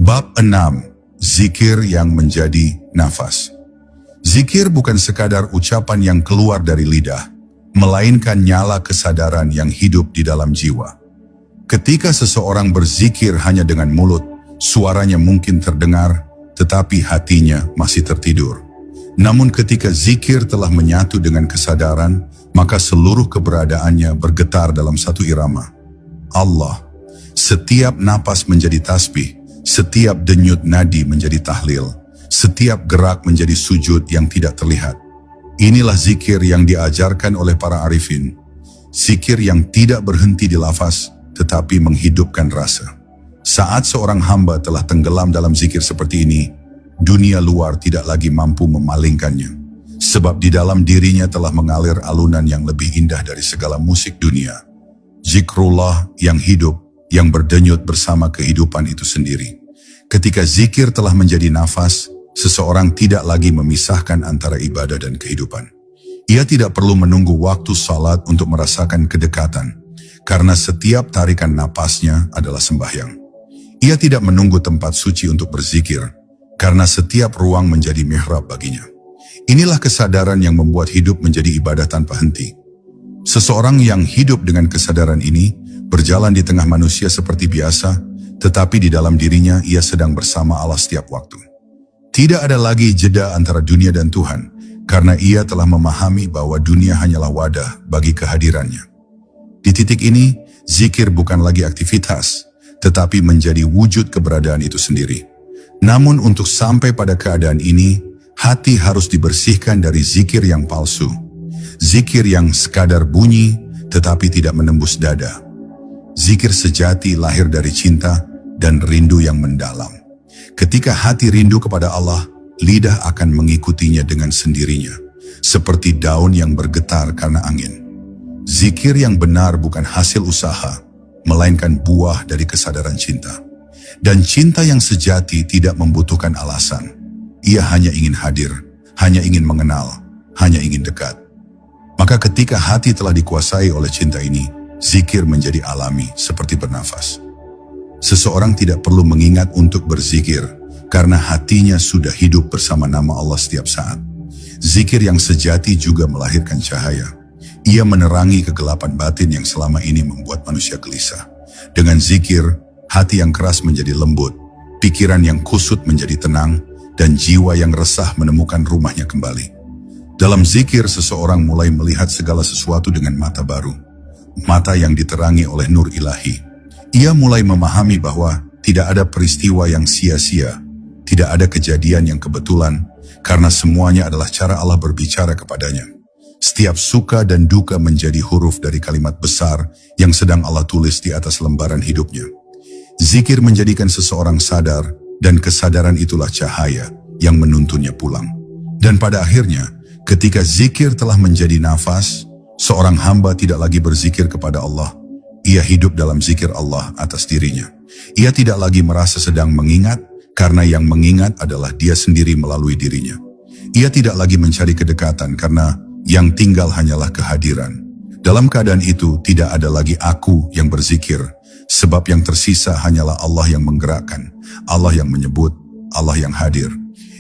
Bab 6. Zikir yang menjadi nafas. Zikir bukan sekadar ucapan yang keluar dari lidah, melainkan nyala kesadaran yang hidup di dalam jiwa. Ketika seseorang berzikir hanya dengan mulut, suaranya mungkin terdengar, tetapi hatinya masih tertidur. Namun ketika zikir telah menyatu dengan kesadaran, maka seluruh keberadaannya bergetar dalam satu irama. Allah. Setiap napas menjadi tasbih, setiap denyut nadi menjadi tahlil, setiap gerak menjadi sujud yang tidak terlihat. Inilah zikir yang diajarkan oleh para arifin. Zikir yang tidak berhenti di lafaz, tetapi menghidupkan rasa. Saat seorang hamba telah tenggelam dalam zikir seperti ini, dunia luar tidak lagi mampu memalingkannya. Sebab di dalam dirinya telah mengalir alunan yang lebih indah dari segala musik dunia. Zikrullah yang hidup, yang berdenyut bersama kehidupan itu sendiri. Ketika zikir telah menjadi nafas, seseorang tidak lagi memisahkan antara ibadah dan kehidupan. Ia tidak perlu menunggu waktu salat untuk merasakan kedekatan, karena setiap tarikan napasnya adalah sembahyang. Ia tidak menunggu tempat suci untuk berzikir, karena setiap ruang menjadi mihrab baginya. Inilah kesadaran yang membuat hidup menjadi ibadah tanpa henti. Seseorang yang hidup dengan kesadaran ini, berjalan di tengah manusia seperti biasa, tetapi di dalam dirinya ia sedang bersama Allah setiap waktu. Tidak ada lagi jeda antara dunia dan Tuhan, karena ia telah memahami bahwa dunia hanyalah wadah bagi kehadirannya. Di titik ini, zikir bukan lagi aktivitas, tetapi menjadi wujud keberadaan itu sendiri. Namun untuk sampai pada keadaan ini, hati harus dibersihkan dari zikir yang palsu. Zikir yang sekadar bunyi, tetapi tidak menembus dada. Zikir sejati lahir dari cinta dan rindu yang mendalam. Ketika hati rindu kepada Allah, lidah akan mengikutinya dengan sendirinya, seperti daun yang bergetar karena angin. Zikir yang benar bukan hasil usaha, melainkan buah dari kesadaran cinta. Dan cinta yang sejati tidak membutuhkan alasan. Ia hanya ingin hadir, hanya ingin mengenal, hanya ingin dekat. Maka ketika hati telah dikuasai oleh cinta ini, zikir menjadi alami seperti bernafas. Seseorang tidak perlu mengingat untuk berzikir, karena hatinya sudah hidup bersama nama Allah setiap saat. Zikir yang sejati juga melahirkan cahaya. Ia menerangi kegelapan batin yang selama ini membuat manusia gelisah. Dengan zikir, hati yang keras menjadi lembut, pikiran yang kusut menjadi tenang, dan jiwa yang resah menemukan rumahnya kembali. Dalam zikir, seseorang mulai melihat segala sesuatu dengan mata baru. Mata yang diterangi oleh nur ilahi. Ia mulai memahami bahwa tidak ada peristiwa yang sia-sia, tidak ada kejadian yang kebetulan, karena semuanya adalah cara Allah berbicara kepadanya. Setiap suka dan duka menjadi huruf dari kalimat besar yang sedang Allah tulis di atas lembaran hidupnya. Zikir menjadikan seseorang sadar, dan kesadaran itulah cahaya yang menuntunnya pulang. Dan pada akhirnya, ketika zikir telah menjadi nafas, seorang hamba tidak lagi berzikir kepada Allah. Ia hidup dalam zikir Allah atas dirinya. Ia tidak lagi merasa sedang mengingat, karena yang mengingat adalah dia sendiri melalui dirinya. Ia tidak lagi mencari kedekatan, karena yang tinggal hanyalah kehadiran. Dalam keadaan itu, tidak ada lagi aku yang berzikir, sebab yang tersisa hanyalah Allah yang menggerakkan, Allah yang menyebut, Allah yang hadir.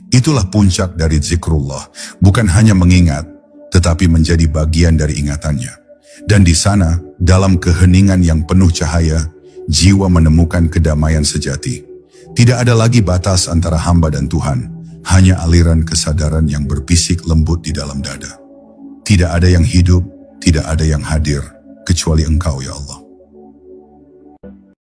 Itulah puncak dari zikrullah, bukan hanya mengingat, tetapi menjadi bagian dari ingatannya. Dan di sana, dalam keheningan yang penuh cahaya, jiwa menemukan kedamaian sejati. Tidak ada lagi batas antara hamba dan Tuhan, hanya aliran kesadaran yang berbisik lembut di dalam dada. Tidak ada yang hidup, tidak ada yang hadir, kecuali Engkau ya Allah.